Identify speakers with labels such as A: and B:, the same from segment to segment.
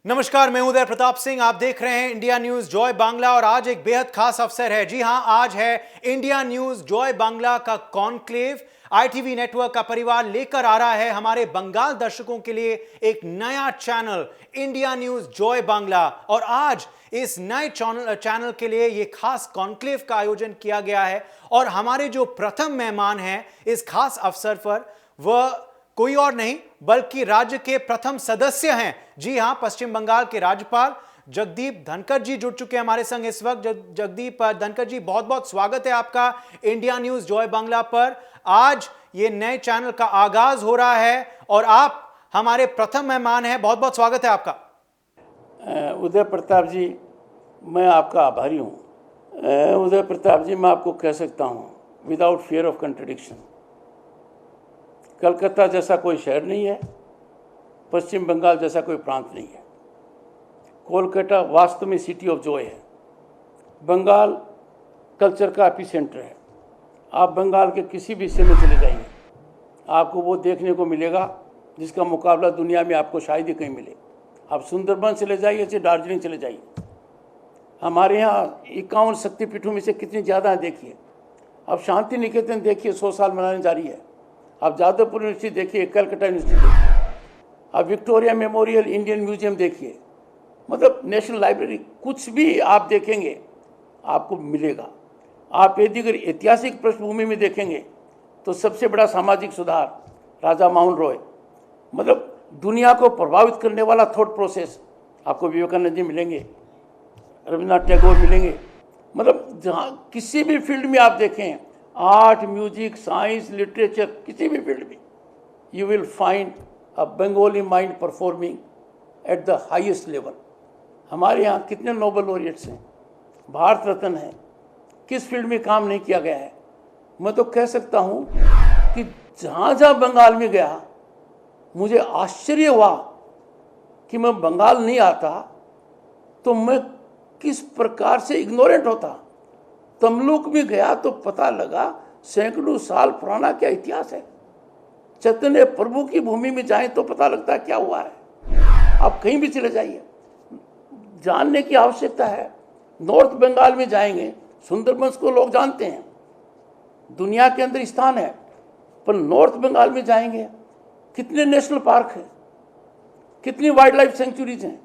A: नमस्कार, मैं उदय प्रताप सिंह। आप देख रहे हैं इंडिया न्यूज जॉय बांग्ला और आज एक बेहद खास अवसर है। जी हां, आज है इंडिया न्यूज जॉय बांग्ला का कॉन्क्लेव। आईटीवी नेटवर्क का परिवार लेकर आ रहा है हमारे बंगाल दर्शकों के लिए एक नया channel India news Joy Bangla. और आज इस नए चैनल के लिए यह खास कॉन्क्लेव का आयोजन किया गया है और हमारे जो प्रथम मेहमान हैं इस खास अवसर पर वह कोई और नहीं बल्कि राज्य के प्रथम सदस्य हैं। जी हां, पश्चिम बंगाल के राज्यपाल जगदीप धनखड़ जी जुड़ चुके हैं हमारे संग इस वक्त। जगदीप धनखड़ जी, बहुत बहुत स्वागत है आपका इंडिया न्यूज जॉय बांग्ला पर। आज ये नए चैनल का आगाज हो रहा है और आप हमारे प्रथम मेहमान हैं। बहुत बहुत स्वागत है आपका।
B: उदय प्रताप जी, मैं आपका आभारी हूँ। उदय प्रताप जी, मैं आपको कह सकता हूँ without fear of contradiction, Calcutta जैसा कोई शहर नहीं है, पश्चिम बंगाल जैसा कोई प्रांत नहीं है। कोलकाता वास्तव में सिटी ऑफ जॉय है। बंगाल कल्चर का एपिसेंटर है। आप बंगाल के किसी भी हिस्से में चले जाइए, आपको वो देखने को मिलेगा जिसका मुकाबला दुनिया में आपको शायद ही कहीं मिले। आप सुंदरबन चले जाइए, चाहे दार्जिलिंग चले जाइए। हमारे यहाँ 51 शक्तिपीठों में से कितनी ज़्यादा है देखिए। अब शांति निकेतन देखिए, 100 साल मनाने जारी है। आप जादवपुर यूनिवर्सिटी देखिए, कलकत्ता यूनिवर्सिटी देखिए, आप विक्टोरिया मेमोरियल इंडियन म्यूजियम देखिए, मतलब नेशनल लाइब्रेरी, कुछ भी आप देखेंगे आपको मिलेगा। आप यदि अगर ऐतिहासिक पृष्ठभूमि में देखेंगे तो सबसे बड़ा सामाजिक सुधार राजा माउंट रॉय, मतलब दुनिया को प्रभावित करने वाला थॉट प्रोसेस आपको विवेकानंद जी मिलेंगे, रविन्द्रनाथ टैगोर मिलेंगे। मतलब जहाँ किसी भी फील्ड में आप देखें, आर्ट, म्यूजिक, साइंस, लिटरेचर, किसी भी फील्ड में you will find a Bengali mind performing at the highest level. हमारे यहाँ कितने नोबेल लॉरिएट्स हैं, भारत रत्न हैं, किस फील्ड में काम नहीं किया गया है। मैं तो कह सकता हूँ कि जहाँ जहाँ बंगाल में गया मुझे आश्चर्य हुआ कि मैं बंगाल नहीं आता तो मैं किस प्रकार से इग्नोरेंट होता। तमलुक में गया तो पता लगा सैकड़ों साल पुराना क्या इतिहास है। चैतन्य प्रभु की भूमि में जाएं तो पता लगता है क्या हुआ है। आप कहीं भी चले जाइए, जानने की आवश्यकता है। नॉर्थ बंगाल में जाएंगे, सुंदरबंस को लोग जानते हैं, दुनिया के अंदर स्थान है, पर नॉर्थ बंगाल में जाएंगे कितने नेशनल पार्क हैं, कितनी वाइल्ड लाइफ सेंचुरीज हैं,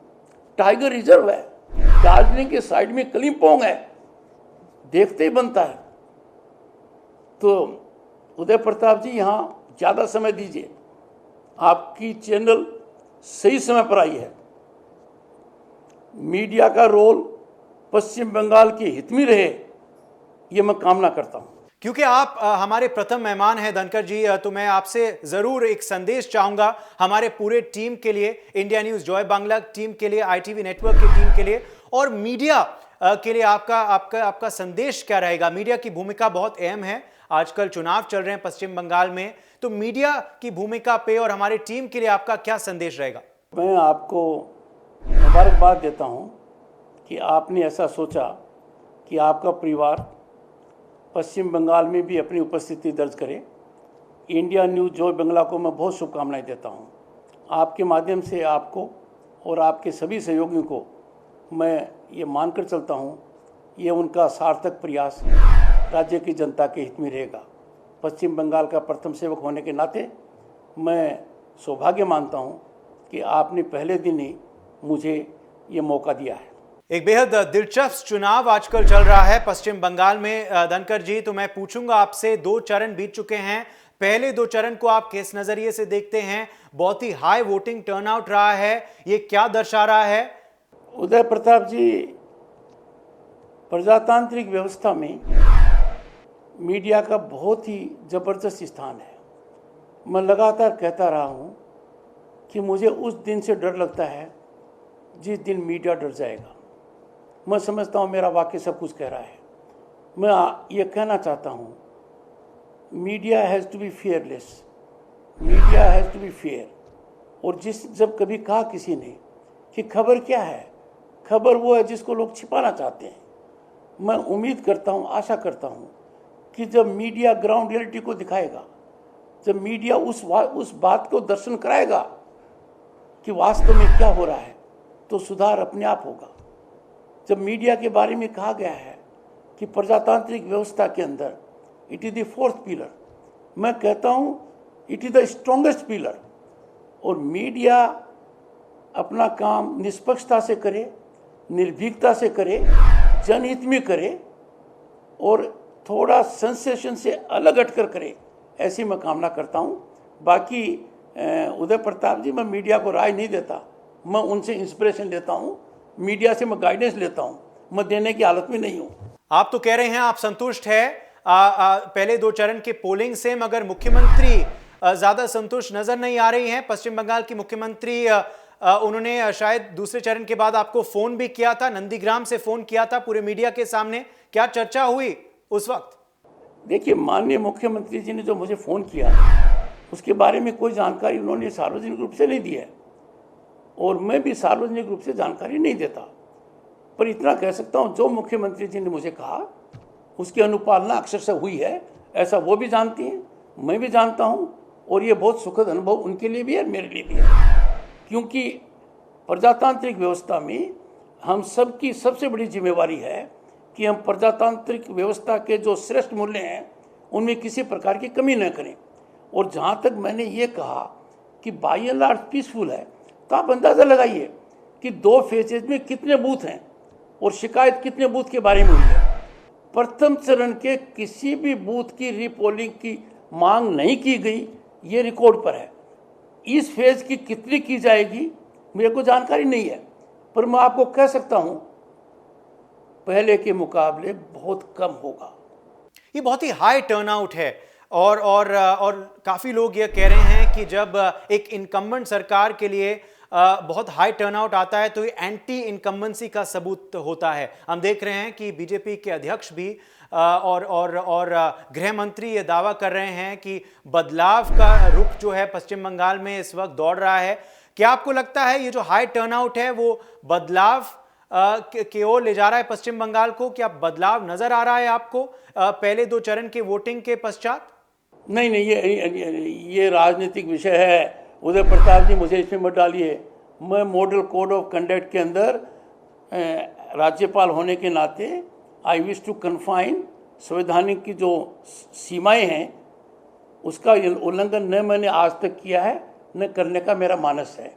B: टाइगर रिजर्व है, दार्जिलिंग के साइड में कलिम्पोंग है, देखते ही बनता है। तो उदय प्रताप जी, यहाँ ज़्यादा समय दीजिए, आपकी चैनल सही समय पर आई है। मीडिया का रोल पश्चिम बंगाल के हित में रहे, ये मैं कामना करता हूँ।
A: क्योंकि आप हमारे प्रथम मेहमान हैं धनखड़ जी, तो मैं आपसे जरूर एक संदेश चाहूंगा हमारे पूरे टीम के लिए, India news Joy Bangla team के लिए, आईटीवी नेटवर्क की टीम के लिए और मीडिया के लिए आपका संदेश क्या रहेगा। मीडिया की भूमिका बहुत अहम है। आजकल चुनाव चल रहे हैं पश्चिम बंगाल में, तो मीडिया की भूमिका पे और हमारे टीम के लिए आपका क्या संदेश रहेगा।
B: मैं आपको मुबारकबाद देता हूं कि आपने ऐसा सोचा कि आपका परिवार पश्चिम बंगाल में भी अपनी उपस्थिति दर्ज करे। इंडिया न्यूज जॉय बांग्ला को मैं बहुत शुभकामनाएं देता हूं। आपके माध्यम से आपको और आपके सभी सहयोगियों को मैं ये मानकर चलता हूं, ये उनका सार्थक प्रयास राज्य की जनता के हित में रहेगा। पश्चिम बंगाल का प्रथम सेवक होने के नाते मैं सौभाग्य मानता हूं कि आपने पहले दिन ही मुझे ये मौका दिया है।
A: एक बेहद दिलचस्प चुनाव आजकल चल रहा है पश्चिम बंगाल में धनखड़ जी, तो मैं पूछूंगा आपसे, 2 चरण बीत चुके हैं। पहले 2 चरण को आप किस नजरिए से देखते हैं? बहुत ही हाई वोटिंग टर्नआउट रहा है, ये क्या दर्शा रहा है?
B: उदय प्रताप जी, प्रजातांत्रिक व्यवस्था में मीडिया का बहुत ही जबरदस्त स्थान है। मैं लगातार कहता रहा हूँ कि मुझे उस दिन से डर लगता है जिस दिन मीडिया डर जाएगा। मैं समझता हूँ मेरा वाक्य सब कुछ कह रहा है। मैं ये कहना चाहता हूँ, media has to be fearless, media has to be fair. और जब कभी कहा किसी ने कि खबर क्या है, खबर वो है जिसको लोग छिपाना चाहते हैं। मैं उम्मीद करता हूँ, आशा करता हूँ कि जब मीडिया ग्राउंड रियलिटी को दिखाएगा, जब मीडिया उस बात को दर्शन कराएगा कि वास्तव में क्या हो रहा है, तो सुधार अपने आप होगा। जब मीडिया के बारे में कहा गया है कि प्रजातांत्रिक व्यवस्था के अंदर it is the fourth pillar, मैं कहता हूँ it is the strongest pillar. और मीडिया अपना काम निष्पक्षता से करे, निर्भीकता से करे, जनहित में करे और थोड़ा सेंसेशन से अलग हटकर करे, ऐसी मैं कामना करता हूँ। बाकी उदय प्रताप जी, मैं मीडिया को राय नहीं देता, मैं उनसे इंस्पिरेशन लेता हूँ, मीडिया से मैं गाइडेंस लेता हूँ, मैं देने की हालत में नहीं हूँ।
A: आप तो कह रहे हैं आप संतुष्ट है पहले 2 चरण के पोलिंग से, मगर मुख्यमंत्री ज्यादा संतुष्ट नजर नहीं आ रही हैं। पश्चिम बंगाल की मुख्यमंत्री उन्होंने शायद दूसरे चरण के बाद आपको फोन भी किया था, नंदीग्राम से फोन किया था पूरे मीडिया के सामने, क्या चर्चा हुई उस वक्त?
B: देखिए, माननीय मुख्यमंत्री जी ने जो मुझे फोन किया उसके बारे में कोई जानकारी उन्होंने सार्वजनिक रूप से नहीं दी है और मैं भी सार्वजनिक रूप से जानकारी नहीं देता। पर इतना कह सकता हूँ, जो मुख्यमंत्री जी ने मुझे कहा उसकी अनुपालना अक्षरशः हुई है, ऐसा वो भी जानती हैं, मैं भी जानता हूँ। और ये बहुत सुखद अनुभव उनके लिए भी है, मेरे लिए भी है, क्योंकि प्रजातांत्रिक व्यवस्था में हम सबकी सबसे बड़ी जिम्मेवारी है कि हम प्रजातांत्रिक व्यवस्था के जो श्रेष्ठ मूल्य हैं उनमें किसी प्रकार की कमी न करें। और जहाँ तक मैंने ये कहा कि बाई एंड लार्ज पीसफुल है, तो आप अंदाज़ा लगाइए कि 2 फेजेज में कितने बूथ हैं और शिकायत कितने बूथ के बारे में हुई है। प्रथम चरण के किसी भी बूथ की रीपोलिंग की मांग नहीं की गई, ये रिकॉर्ड पर है। इस फेज की कितनी की जाएगी मेरे को जानकारी नहीं है, पर मैं आपको कह सकता हूँ पहले के मुकाबले बहुत कम होगा।
A: ये बहुत ही हाई टर्नआउट है और काफी लोग ये कह रहे हैं कि जब एक इनकम्बेंट सरकार के लिए बहुत हाई टर्नआउट आता है तो ये एंटी इनकम्बेंसी का सबूत होता है। हम देख रहे हैं कि बीजेपी के अध्यक्ष भी और गृह मंत्री ये दावा कर रहे हैं कि बदलाव का रुख जो है पश्चिम बंगाल में इस वक्त दौड़ रहा है। क्या आपको लगता है ये जो हाई टर्नआउट है वो बदलाव की ओर ले जा रहा है पश्चिम बंगाल को? क्या बदलाव नजर आ रहा है आपको पहले 2 चरण के वोटिंग के पश्चात?
B: नहीं, ये राजनीतिक विषय है। उदय प्रताप जी, मुझे इसमें मत डालिए। मैं मॉडल कोड ऑफ कंडक्ट के अंदर राज्यपाल होने के नाते आई विश टू कन्फाइन संवैधानिक की जो सीमाएं हैं उसका उल्लंघन न मैंने आज तक किया है न करने का मेरा मानस है।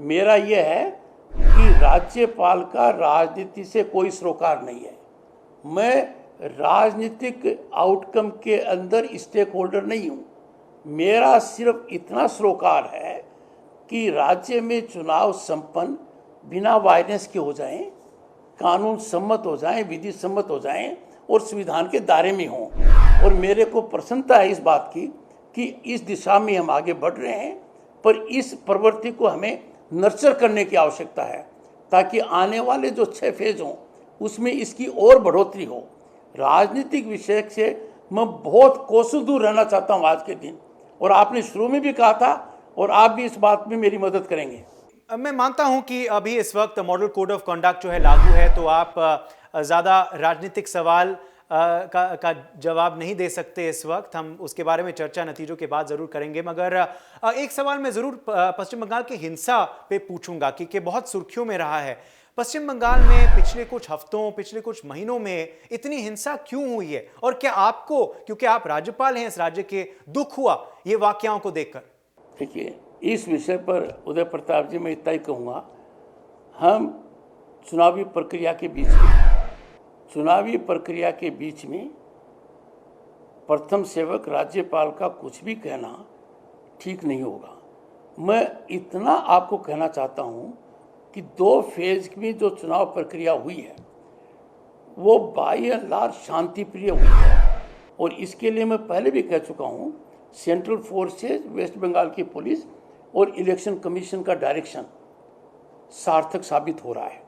B: मेरा यह है कि राज्यपाल का राजनीति से कोई सरोकार नहीं है। मैं राजनीतिक आउटकम के अंदर स्टेक होल्डर नहीं हूँ। मेरा सिर्फ इतना सरोकार है कि राज्य में चुनाव संपन्न बिना वायलेंस के हो जाएं, कानून सम्मत हो जाएं, विधि सम्मत हो जाएं और संविधान के दायरे में हों। और मेरे को प्रसन्नता है इस बात की कि इस दिशा में हम आगे बढ़ रहे हैं, पर इस प्रवृत्ति को हमें नर्चर करने की आवश्यकता है ताकि आने वाले जो 6 फेज हों उसमें इसकी और बढ़ोतरी हो। राजनीतिक विषय से मैं बहुत कोसों दूर रहना चाहता हूँ आज के दिन, और आपने शुरू में भी कहा था और आप भी इस बात में मेरी मदद करेंगे।
A: मैं मानता हूं कि अभी इस वक्त मॉडल कोड ऑफ कंडक्ट जो है लागू है, तो आप ज़्यादा राजनीतिक सवाल का जवाब नहीं दे सकते इस वक्त। हम उसके बारे में चर्चा नतीजों के बाद ज़रूर करेंगे, मगर एक सवाल मैं ज़रूर पश्चिम बंगाल की हिंसा पे पूछूंगा कि बहुत सुर्खियों में रहा है। पश्चिम बंगाल में पिछले कुछ हफ्तों, पिछले कुछ महीनों में इतनी हिंसा क्यों हुई है, और क्या आपको, क्योंकि आप राज्यपाल हैं इस राज्य के, दुख हुआ ये वाकयाओं को देखकर?
B: देखिए, इस विषय पर उदय प्रताप जी मैं इतना ही कहूँगा, हम चुनावी प्रक्रिया के बीच में प्रथम सेवक राज्यपाल का कुछ भी कहना ठीक नहीं होगा। मैं इतना आपको कहना चाहता हूँ कि 2 फेज में जो चुनाव प्रक्रिया हुई है वो बाई एंड लार्ज शांतिप्रिय हुई है, और इसके लिए मैं पहले भी कह चुका हूँ, सेंट्रल फोर्सेज, वेस्ट बंगाल की पुलिस और इलेक्शन कमीशन का डायरेक्शन सार्थक साबित हो रहा है।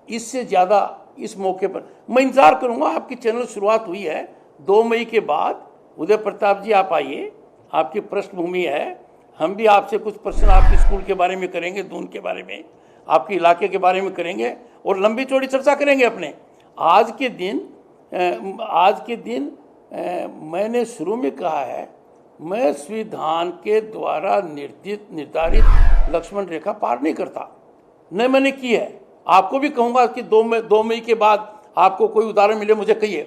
B: इससे ज़्यादा इस मौके पर मैं इंतजार करूंगा। आपकी चैनल शुरुआत हुई है 2 मई के बाद। उदय प्रताप जी, आप आइए, आपकी पृष्ठभूमि है, हम भी आपसे कुछ प्रश्न आपके स्कूल के बारे में करेंगे, दून के बारे में, आपके इलाके के बारे में करेंगे और लंबी चौड़ी चर्चा करेंगे अपने। आज के दिन मैंने शुरू में कहा है, मैं संविधान के द्वारा निर्धारित लक्ष्मण रेखा पार नहीं करता। नहीं मैंने की है। आपको भी कहूँगा कि 2 मई के बाद आपको कोई उदाहरण मिले मुझे कहिए,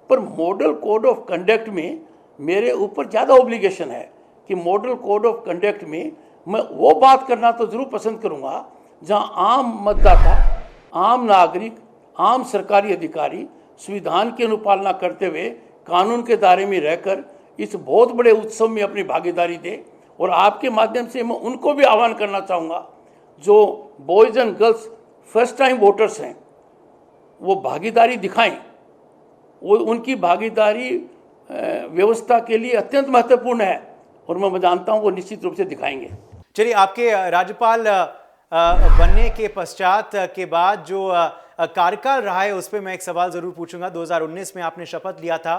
B: पर मॉडल कोड ऑफ कंडक्ट में मेरे ऊपर ज़्यादा ऑब्लिगेशन है कि मॉडल कोड ऑफ कंडक्ट में मैं वो बात करना तो ज़रूर पसंद करूँगा जहाँ आम मतदाता, आम नागरिक, आम सरकारी अधिकारी संविधान की अनुपालना करते हुए कानून के दायरे में रहकर इस बहुत बड़े उत्सव में अपनी भागीदारी दे। और आपके माध्यम से मैं उनको भी आह्वान करना चाहूँगा जो boys and girls first time voters हैं, वो भागीदारी दिखाएं। वो उनकी भागीदारी व्यवस्था के लिए अत्यंत महत्वपूर्ण है और मैं जानता हूँ वो निश्चित रूप से दिखाएंगे।
A: चलिए, आपके राज्यपाल बनने के पश्चात के बाद जो कार्यकाल रहा है उस पर मैं एक सवाल ज़रूर पूछूंगा। 2019 में आपने शपथ लिया था,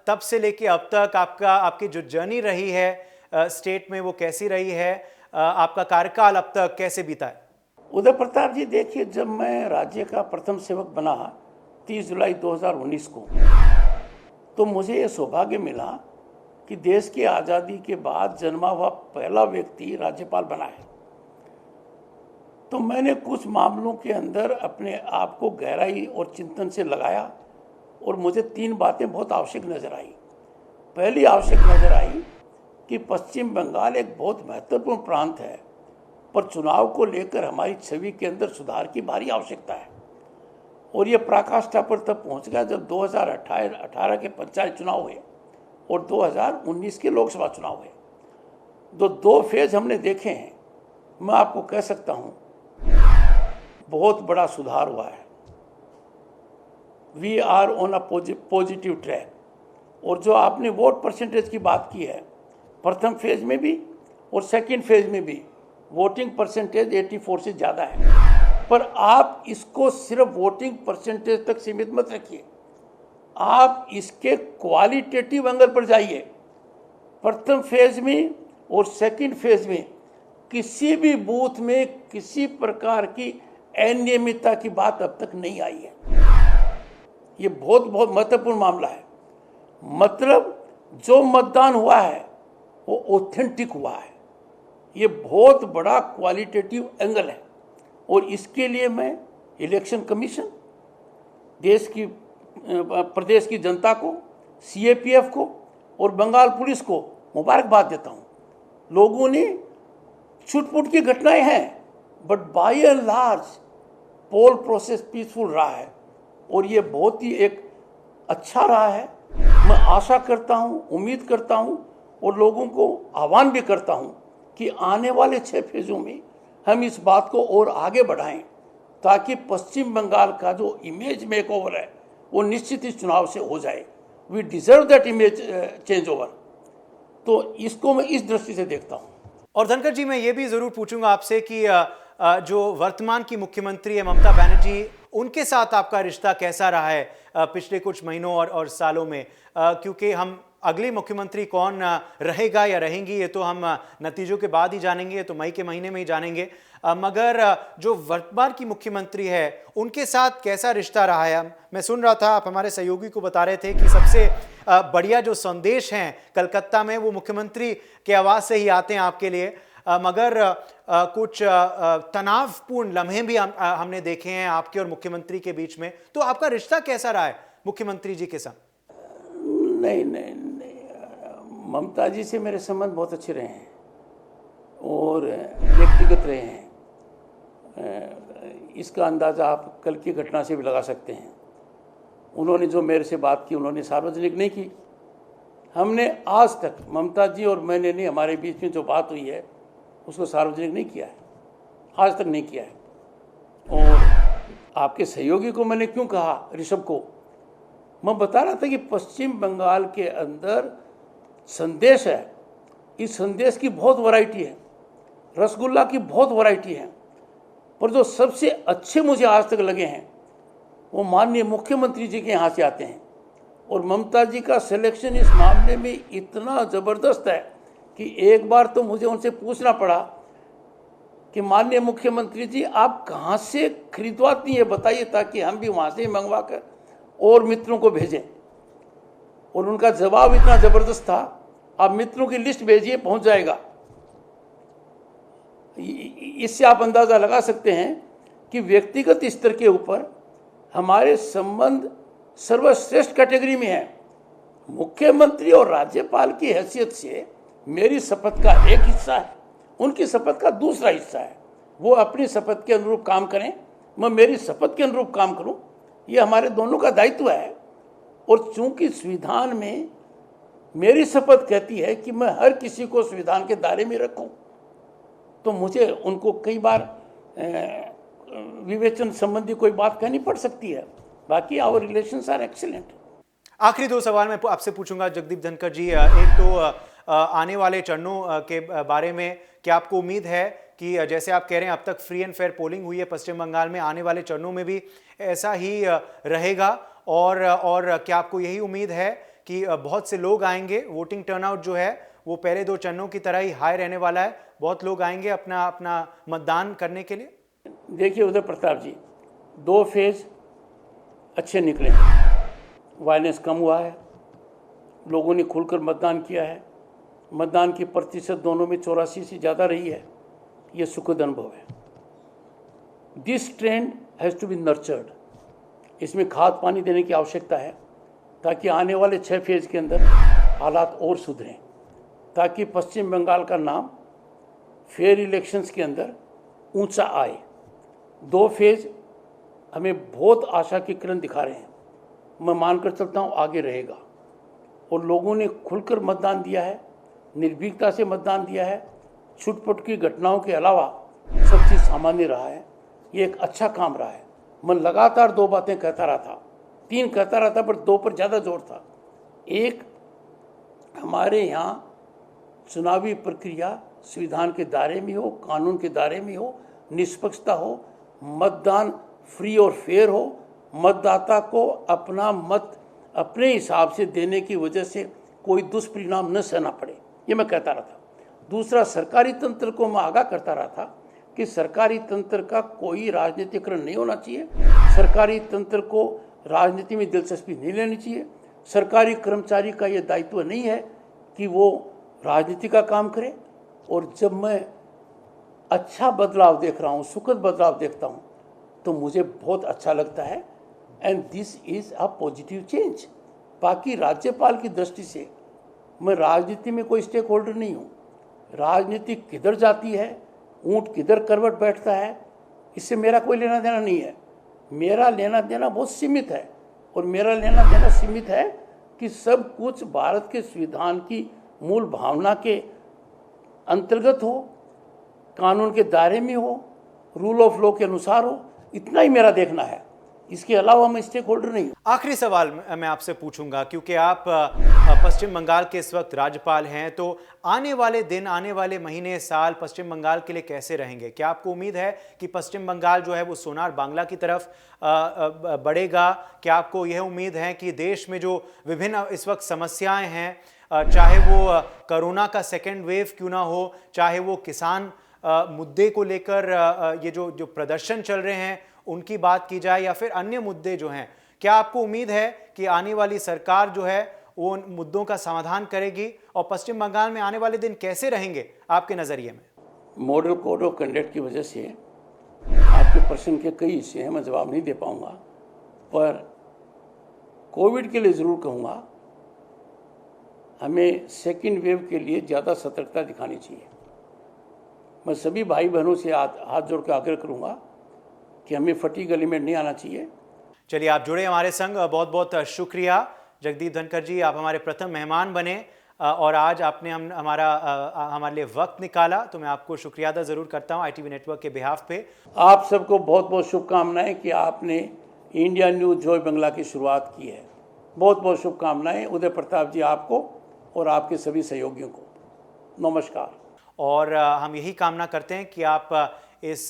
A: तब से लेके अब तक आपकी जो जर्नी रही है स्टेट में वो कैसी रही है? आपका कार्यकाल अब तक कैसे बीता है?
B: उदय प्रताप जी, देखिए, जब मैं राज्य का प्रथम सेवक बना 30 जुलाई 2019 को, तो मुझे ये सौभाग्य मिला कि देश की आज़ादी के बाद जन्मा हुआ पहला व्यक्ति राज्यपाल बना है। तो मैंने कुछ मामलों के अंदर अपने आप को गहराई और चिंतन से लगाया और मुझे 3 बातें बहुत आवश्यक नज़र आई। पहली आवश्यक नज़र आई कि पश्चिम बंगाल एक बहुत महत्वपूर्ण प्रांत है, पर चुनाव को लेकर हमारी छवि के अंदर सुधार की भारी आवश्यकता है। और ये पराकाष्ठा पर तब पहुंच गया जब 2018 के पंचायत चुनाव हुए और 2019 के लोकसभा चुनाव हुए। 2 फेज हमने देखे हैं। मैं आपको कह सकता हूं बहुत बड़ा सुधार हुआ है। We are on a positive track. और जो आपने वोट परसेंटेज की बात की है, प्रथम फेज में भी और सेकंड फेज में भी वोटिंग परसेंटेज 84 से ज़्यादा है। पर आप इसको सिर्फ वोटिंग परसेंटेज तक सीमित मत रखिए, आप इसके क्वालिटेटिव एंगल पर जाइए। प्रथम फेज में और सेकंड फेज में किसी भी बूथ में किसी प्रकार की अनियमितता की बात अब तक नहीं आई है। ये बहुत महत्वपूर्ण मामला है। मतलब जो मतदान हुआ है वो ऑथेंटिक हुआ है। ये बहुत बड़ा क्वालिटेटिव एंगल है और इसके लिए मैं इलेक्शन कमीशन, प्रदेश की जनता को, CAPF को और बंगाल पुलिस को मुबारकबाद देता हूँ। लोगों ने छुटपुट की घटनाएं हैं, but by and large poll process peaceful रहा है और ये बहुत ही एक अच्छा रहा है। मैं आशा करता हूँ, उम्मीद करता हूँ और लोगों को आह्वान भी करता हूँ कि आने वाले 6 फेज़ों में हम इस बात को और आगे बढ़ाएं ताकि पश्चिम बंगाल का जो इमेज मेकओवर है वो निश्चित इस चुनाव से हो जाए। We deserve that image change over. तो इसको मैं इस दृष्टि से देखता हूँ।
A: और धनखड़ जी, मैं ये भी ज़रूर पूछूंगा आपसे कि जो वर्तमान की मुख्यमंत्री है ममता बनर्जी, उनके साथ आपका रिश्ता कैसा रहा है पिछले कुछ महीनों और सालों में? क्योंकि हम अगली मुख्यमंत्री कौन रहेगा या रहेंगी ये तो हम नतीजों के बाद ही जानेंगे, ये तो मई के महीने में ही जानेंगे। मगर जो वर्तमान की मुख्यमंत्री है उनके साथ कैसा रिश्ता रहा है? मैं सुन रहा था, आप हमारे सहयोगी को बता रहे थे कि सबसे बढ़िया जो संदेश हैं कलकत्ता में वो मुख्यमंत्री के आवाज़ से ही आते हैं आपके लिए। मगर कुछ तनावपूर्ण लम्हे भी हमने देखे हैं आपके और मुख्यमंत्री के बीच में। तो आपका रिश्ता कैसा रहा है मुख्यमंत्री जी के साथ?
B: नहीं, ममता जी से मेरे संबंध बहुत अच्छे रहे हैं और व्यक्तिगत रहे हैं। इसका अंदाज़ा आप कल की घटना से भी लगा सकते हैं। उन्होंने जो मेरे से बात की उन्होंने सार्वजनिक नहीं की। हमने आज तक, ममता जी और मैंने नहीं, हमारे बीच में जो बात हुई है उसको सार्वजनिक नहीं किया है, आज तक नहीं किया है। और आपके सहयोगी को मैंने क्यों कहा, ऋषभ को, मैं बता रहा था कि पश्चिम बंगाल के अंदर संदेश है, इस संदेश की बहुत वैरायटी है, रसगुल्ला की बहुत वैरायटी है, पर जो सबसे अच्छे मुझे आज तक लगे हैं वो माननीय मुख्यमंत्री जी के यहाँ से आते हैं। और ममता जी का सिलेक्शन इस मामले में इतना ज़बरदस्त है कि एक बार तो मुझे उनसे पूछना पड़ा कि माननीय मुख्यमंत्री जी आप कहाँ से खरीदवाती हैं बताइए, ताकि हम भी वहाँ से ही मंगवा कर और मित्रों को भेजें। और उनका जवाब इतना ज़बरदस्त था, आप मित्रों की लिस्ट भेजिए, पहुँच जाएगा। इससे आप अंदाज़ा लगा सकते हैं कि व्यक्तिगत स्तर के ऊपर हमारे संबंध सर्वश्रेष्ठ कैटेगरी में है। मुख्यमंत्री और राज्यपाल की हैसियत से मेरी शपथ का एक हिस्सा है, उनकी शपथ का दूसरा हिस्सा है। वो अपनी शपथ के अनुरूप काम करें, मैं मेरी शपथ के अनुरूप काम करूं, ये हमारे दोनों का दायित्व है। और चूंकि संविधान में मेरी शपथ कहती है कि मैं हर किसी को संविधान के दायरे में रखूं, तो मुझे उनको कई बार विवेचन संबंधी कोई बात कहनी पड़ सकती है। बाकी आवर रिलेशंस आर एक्सीलेंट।
A: आखिरी दो सवाल मैं आपसे पूछूंगा जगदीप धनखड़ जी। एक तो आने वाले चरणों के बारे में क्या आपको उम्मीद है कि जैसे आप कह रहे हैं अब तक फ्री एंड फेयर पोलिंग हुई है पश्चिम बंगाल में, आने वाले चरणों में भी ऐसा ही रहेगा? और क्या आपको यही उम्मीद है कि बहुत से लोग आएंगे, वोटिंग टर्नआउट जो है वो पहले दो चरणों की तरह ही हाई रहने वाला है, बहुत लोग आएंगे अपना अपना मतदान करने के लिए?
B: देखिए उदय प्रताप जी, 2 फेज अच्छे निकले, वायलेंस कम हुआ है, लोगों ने खुलकर मतदान किया है, मतदान की प्रतिशत दोनों में 84 से ज़्यादा रही है, ये सुखद अनुभव है। This trend has to be nurtured, इसमें खाद पानी देने की आवश्यकता है ताकि आने वाले 6 फेज के अंदर हालात और सुधरें, ताकि पश्चिम बंगाल का नाम फेयर इलेक्शंस के अंदर ऊंचा आए। 2 फेज हमें बहुत आशा की किरण दिखा रहे हैं, मैं मानकर चलता हूँ आगे रहेगा। और लोगों ने खुलकर मतदान दिया है, निर्भीकता से मतदान दिया है, छुटपुट की घटनाओं के अलावा सब चीज़ सामान्य रहा है, ये एक अच्छा काम रहा है। मैं लगातार 2 बातें कहता रहा था, 3 कहता रहा था, पर 2 पर ज़्यादा जोर था। एक, हमारे यहाँ चुनावी प्रक्रिया संविधान के दायरे में हो, कानून के दायरे में हो, निष्पक्षता हो, मतदान फ्री और फेयर हो, मतदाता को अपना मत अपने हिसाब से देने की वजह से कोई दुष्परिणाम न सहना पड़े, ये मैं कहता रहा था। दूसरा, सरकारी तंत्र को मैं आगाह करता रहा था कि सरकारी तंत्र का कोई राजनीतिकरण नहीं होना चाहिए, सरकारी तंत्र को राजनीति में दिलचस्पी नहीं लेनी चाहिए, सरकारी कर्मचारी का ये दायित्व नहीं है कि वो राजनीति का काम करे। और जब मैं अच्छा बदलाव देख रहा हूँ, सुखद बदलाव देखता हूँ, तो मुझे बहुत अच्छा लगता है, and this is a positive change. बाकी राज्यपाल की दृष्टि से मैं राजनीति में कोई स्टेक होल्डर नहीं हूँ, राजनीति किधर जाती है, ऊँट किधर करवट बैठता है, इससे मेरा कोई लेना देना नहीं है। मेरा लेना देना बहुत सीमित है, और मेरा लेना देना सीमित है कि सब कुछ भारत के संविधान की मूल भावना के अंतर्गत हो, कानून के दायरे में हो, रूल ऑफ लॉ के अनुसार हो, इतना ही मेरा देखना है, इसके अलावा मैं स्टेक होल्डर नहीं हूँ।
A: आखिरी सवाल मैं आपसे पूछूंगा, क्योंकि आप पश्चिम बंगाल के इस वक्त राज्यपाल हैं, तो आने वाले दिन, आने वाले महीने, साल पश्चिम बंगाल के लिए कैसे रहेंगे? क्या आपको उम्मीद है कि पश्चिम बंगाल जो है वो सोनार बांग्ला की तरफ बढ़ेगा? क्या आपको यह उम्मीद है कि देश में जो विभिन्न इस वक्त समस्याएं हैं, चाहे वो कोरोना का सेकेंड वेव क्यों ना हो, चाहे वो किसान मुद्दे को लेकर ये जो प्रदर्शन चल रहे हैं उनकी बात की जाए, या फिर अन्य मुद्दे जो हैं, क्या आपको उम्मीद है कि आने वाली सरकार जो है वो उन मुद्दों का समाधान करेगी? और पश्चिम बंगाल में आने वाले दिन कैसे रहेंगे आपके नज़रिए में?
B: मॉडल कोड ऑफ कंडक्ट की वजह से आपके प्रश्न के कई हिस्से हैं, मैं जवाब नहीं दे पाऊंगा, पर कोविड के लिए ज़रूर कहूँगा, हमें सेकेंड वेव के लिए ज़्यादा सतर्कता दिखानी चाहिए। मैं सभी भाई बहनों से हाथ जोड़ कर आग्रह करूँगा कि हमें फटी गली में नहीं आना चाहिए।
A: चलिए, आप जुड़े हमारे संग, बहुत बहुत शुक्रिया जगदीप धनखड़ जी, आप हमारे प्रथम मेहमान बने और आज आपने हमारे लिए वक्त निकाला, तो मैं आपको शुक्रिया अदा ज़रूर करता हूँ ITV नेटवर्क के बिहाफ पे।
B: आप सबको बहुत बहुत शुभकामनाएं कि आपने इंडिया न्यूज़ जॉय बांग्ला की शुरुआत की है। बहुत बहुत शुभकामनाएं उदय प्रताप जी आपको और आपके सभी सहयोगियों को। नमस्कार।
A: और हम यही कामना करते हैं कि आप इस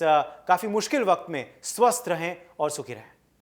A: काफ़ी मुश्किल वक्त में स्वस्थ रहें और सुखी रहें।